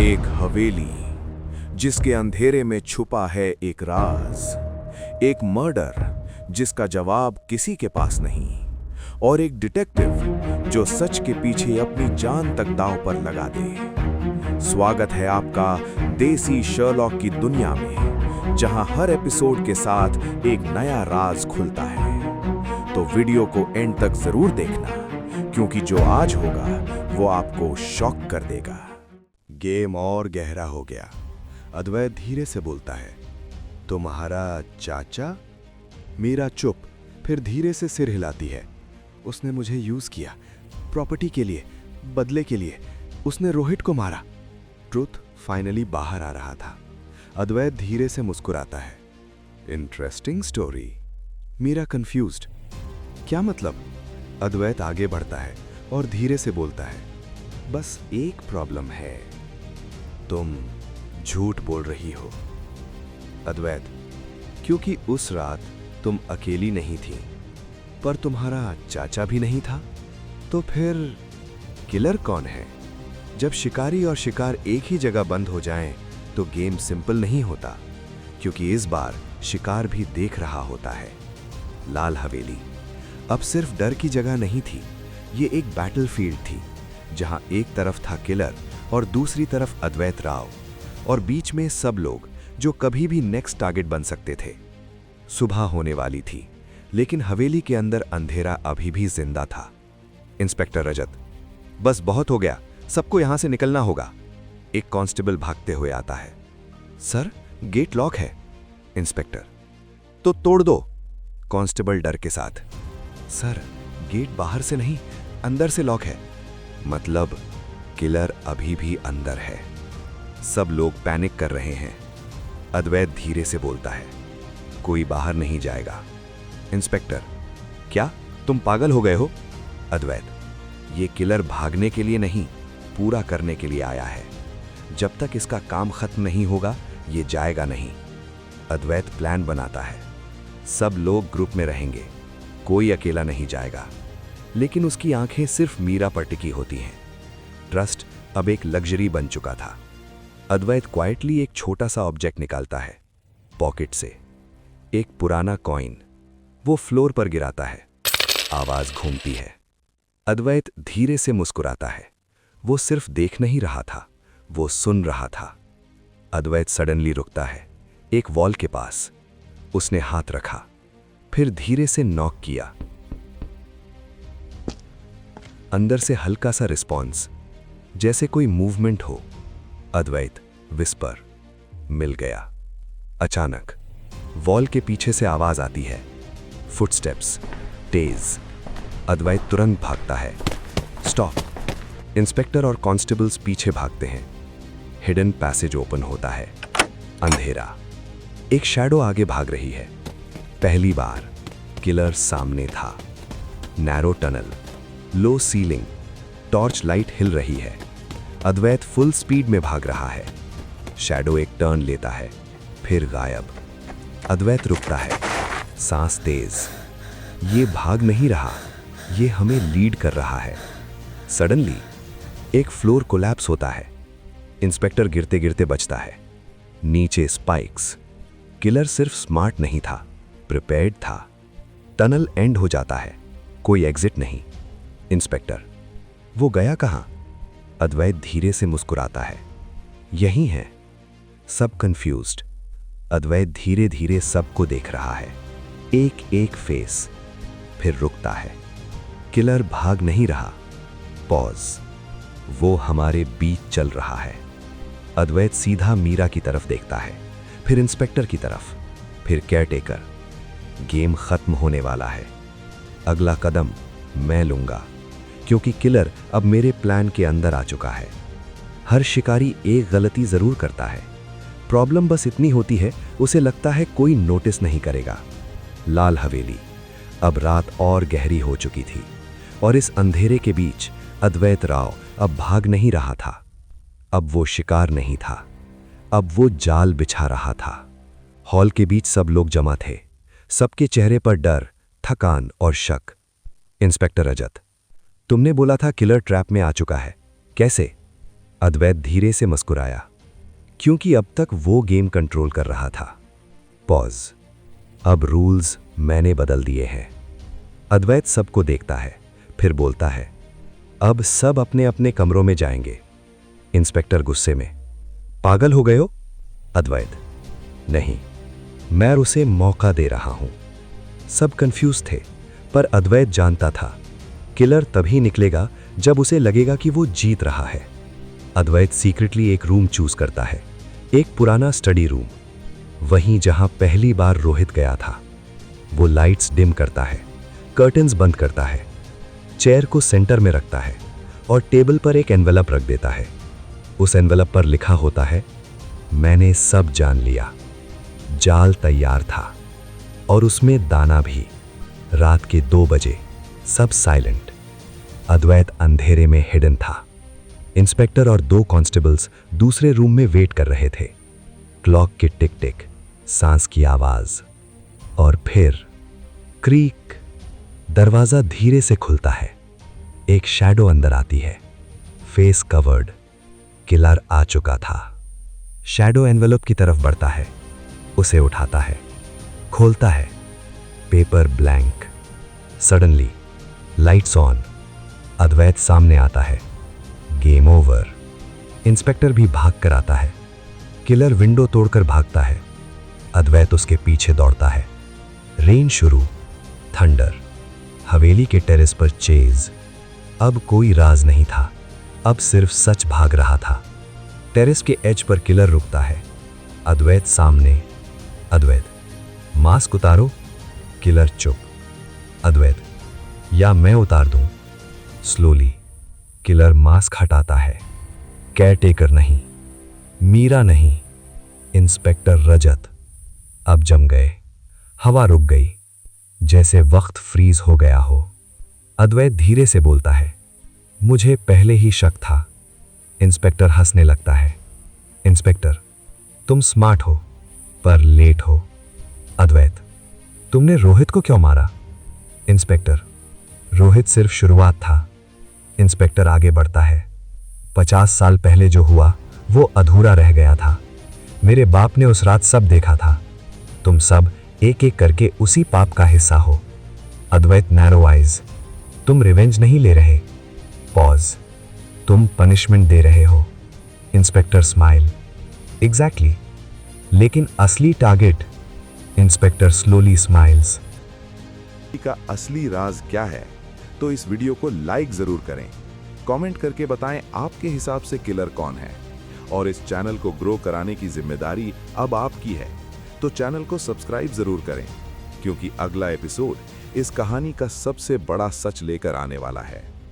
एक हवेली जिसके अंधेरे में छुपा है एक राज, एक मर्डर जिसका जवाब किसी के पास नहीं, और एक डिटेक्टिव जो सच के पीछे अपनी जान तक दांव पर लगा दे। स्वागत है आपका देसी शर्लॉक की दुनिया में, जहां हर एपिसोड के साथ एक नया राज खुलता है। तो वीडियो को एंड तक जरूर देखना, क्योंकि जो आज होगा वो आपको शॉक कर देगा। गेम और गहरा हो गया। अद्वैत धीरे से बोलता है, तुम्हारा चाचा? मीरा चुप, फिर धीरे से सिर हिलाती है। उसने मुझे यूज किया, प्रॉपर्टी के लिए, बदले के लिए। उसने रोहित को मारा। ट्रुथ फाइनली बाहर आ रहा था। अद्वैत धीरे से मुस्कुराता है। Interesting story. मीरा कंफ्यूज्ड, क्या मतलब? अद्वैत आगे बढ़ता है और धीरे से बोलता है, बस एक प्रॉब्लम है, तुम झूठ बोल रही हो। अद्वैत, क्योंकि उस रात तुम अकेली नहीं थी, पर तुम्हारा चाचा भी नहीं था। तो फिर किलर कौन है? जब शिकारी और शिकार एक ही जगह बंद हो जाएं, तो गेम सिंपल नहीं होता, क्योंकि इस बार शिकार भी देख रहा होता है। लाल हवेली अब सिर्फ डर की जगह नहीं थी, ये एक बैटलफील्ड थी, जहां एक तरफ था किलर और दूसरी तरफ अद्वैत राव, और बीच में सब लोग जो कभी भी नेक्स्ट टारगेट बन सकते थे। सुबह होने वाली थी, लेकिन हवेली के अंदर अंधेरा अभी भी जिंदा था। इंस्पेक्टर रजत, बस बहुत हो गया, सबको यहां से निकलना होगा। एक कांस्टेबल भागते हुए आता है। सर, गेट लॉक है। इंस्पेक्टर, तो तोड़ दो। कांस्टेबल डर के साथ, सर, गेट बाहर से नहीं, अंदर से लॉक है। मतलब किलर अभी भी अंदर है। सब लोग पैनिक कर रहे हैं। अद्वैत धीरे से बोलता है, कोई बाहर नहीं जाएगा। इंस्पेक्टर, क्या तुम पागल हो गए हो? अद्वैत, ये किलर भागने के लिए नहीं, पूरा करने के लिए आया है। जब तक इसका काम खत्म नहीं होगा, ये जाएगा नहीं। अद्वैत प्लान बनाता है। सब लोग ग्रुप में रहेंगे, कोई अकेला नहीं जाएगा। लेकिन उसकी आंखें सिर्फ मीरा पर टिकी होती हैं। ट्रस्ट अब एक लग्जरी बन चुका था। अद्वैत क्वाइटली एक छोटा सा ऑब्जेक्ट निकालता है पॉकेट से, एक पुराना कॉइन। वो फ्लोर पर गिराता है। आवाज घूमती है। अद्वैत धीरे से मुस्कुराता है। वो सिर्फ देख नहीं रहा था, वो सुन रहा था। अद्वैत सडनली रुकता है, एक वॉल के पास। उसने हाथ रखा, फिर धीरे से नॉक किया। अंदर से हल्का सा रिस्पॉन्स, जैसे कोई मूवमेंट हो। अद्वैत विस्पर, मिल गया। अचानक वॉल के पीछे से आवाज आती है, फुटस्टेप्स, तेज। अद्वैत तुरंत भागता है। स्टॉप। इंस्पेक्टर और कांस्टेबल्स पीछे भागते हैं। हिडन पैसेज ओपन होता है। अंधेरा। एक शैडो आगे भाग रही है। पहली बार किलर सामने था। नैरो टनल, लो सीलिंग, टॉर्च लाइट हिल रही है। अद्वैत फुल स्पीड में भाग रहा है। शैडो एक टर्न लेता है, फिर गायब। अद्वैत रुकता है, सांस तेज। ये भाग नहीं रहा, ये हमें लीड कर रहा है। सडनली एक फ्लोर कोलैप्स होता है। इंस्पेक्टर गिरते गिरते बचता है। नीचे स्पाइक्स। किलर सिर्फ स्मार्ट नहीं था, प्रिपेयर्ड था। टनल एंड हो जाता है, कोई एग्जिट नहीं। इंस्पेक्टर, वो गया कहां? अद्वैत धीरे से मुस्कुराता है, यही है। सब कंफ्यूज्ड। अद्वैत धीरे धीरे सबको देख रहा है, एक एक फेस। फिर रुकता है। किलर भाग नहीं रहा। पॉज। वो हमारे बीच चल रहा है। अद्वैत सीधा मीरा की तरफ देखता है, फिर इंस्पेक्टर की तरफ, फिर केयरटेकर। गेम खत्म होने वाला है। अगला कदम मैं लूंगा, क्योंकि किलर अब मेरे प्लान के अंदर आ चुका है। हर शिकारी एक गलती जरूर करता है। प्रॉब्लम बस इतनी होती है, उसे लगता है कोई नोटिस नहीं करेगा। लाल हवेली। अब रात और गहरी हो चुकी थी, और इस अंधेरे के बीच अद्वैत राव अब भाग नहीं रहा था। अब वो शिकार नहीं था, अब वो जाल बिछा रहा था। हॉल के बीच सब लोग जमा थे। सबके चेहरे पर डर, थकान और शक। इंस्पेक्टर रजत, तुमने बोला था किलर ट्रैप में आ चुका है, कैसे? अद्वैत धीरे से मुस्कुराया, क्योंकि अब तक वो गेम कंट्रोल कर रहा था। पॉज। अब रूल्स मैंने बदल दिए हैं। अद्वैत सबको देखता है, फिर बोलता है, अब सब अपने अपने कमरों में जाएंगे। इंस्पेक्टर गुस्से में, पागल हो गए हो? अद्वैत, नहीं, मैं उसे मौका दे रहा हूं। सब कंफ्यूज थे, पर अद्वैत जानता था किलर तभी निकलेगा जब उसे लगेगा कि वो जीत रहा है। अद्वैत सीक्रेटली एक रूम चूज करता है, एक पुराना स्टडी रूम, वहीं जहां पहली बार रोहित गया था। वो लाइट्स डिम करता है, कर्टन्स बंद करता है, चेयर को सेंटर में रखता है और टेबल पर एक एनवेलप रख देता है। उस एनवेलप पर लिखा होता है, मैंने सब जान लिया। जाल तैयार था और उसमें दाना भी। रात के 2 बजे, सब साइलेंट। अद्वैत अंधेरे में हिडन था। इंस्पेक्टर और 2 कांस्टेबल्स दूसरे रूम में वेट कर रहे थे। क्लॉक की टिक टिक, सांस की आवाज, और फिर क्रीक। दरवाजा धीरे से खुलता है। एक शैडो अंदर आती है, फेस कवर्ड। किलर आ चुका था। शैडो एनवेलप की तरफ बढ़ता है, उसे उठाता है, खोलता है। Paper blank. Suddenly lights on. Advait सामने आता है। Game over. इंस्पेक्टर भी भाग कर आता है। किलर विंडो तोड़कर भागता है। अद्वैत उसके पीछे दौड़ता है। रेन शुरू। थंडर। हवेली के टेरेस पर चेज। अब कोई राज नहीं था, अब सिर्फ सच भाग रहा था। टेरेस के एज पर किलर रुकता है। अद्वैत सामने। अद्वैत, मास्क उतारो। किलर चुप। अद्वैत, या मैं उतार दूं? स्लोली किलर मास्क हटाता है। केयरटेकर नहीं, मीरा नहीं, इंस्पेक्टर रजत। अब जम गए। हवा रुक गई, जैसे वक्त फ्रीज हो गया हो। अद्वैत धीरे से बोलता है, मुझे पहले ही शक था। इंस्पेक्टर हंसने लगता है। इंस्पेक्टर, तुम स्मार्ट हो पर लेट हो। अद्वैत, तुमने रोहित को क्यों मारा? इंस्पेक्टर, रोहित सिर्फ शुरुआत था। इंस्पेक्टर आगे बढ़ता है। 50 साल पहले जो हुआ वो अधूरा रह गया था। मेरे बाप ने उस रात सब देखा था। तुम सब एक एक करके उसी पाप का हिस्सा हो। अद्वैत नैरो आइज, तुम रिवेंज नहीं ले रहे। पॉज, तुम पनिशमेंट दे रहे हो। इंस्पेक्टर स्माइल, एग्जैक्टली, लेकिन असली टारगेट। Inspector slowly smiles. का असली राज क्या है? तो इस वीडियो को लाइक जरूर करें, कमेंट करके बताएं आपके हिसाब से किलर कौन है। और इस चैनल को ग्रो कराने की जिम्मेदारी अब आपकी है, तो चैनल को सब्सक्राइब जरूर करें, क्योंकि अगला एपिसोड इस कहानी का सबसे बड़ा सच लेकर आने वाला है।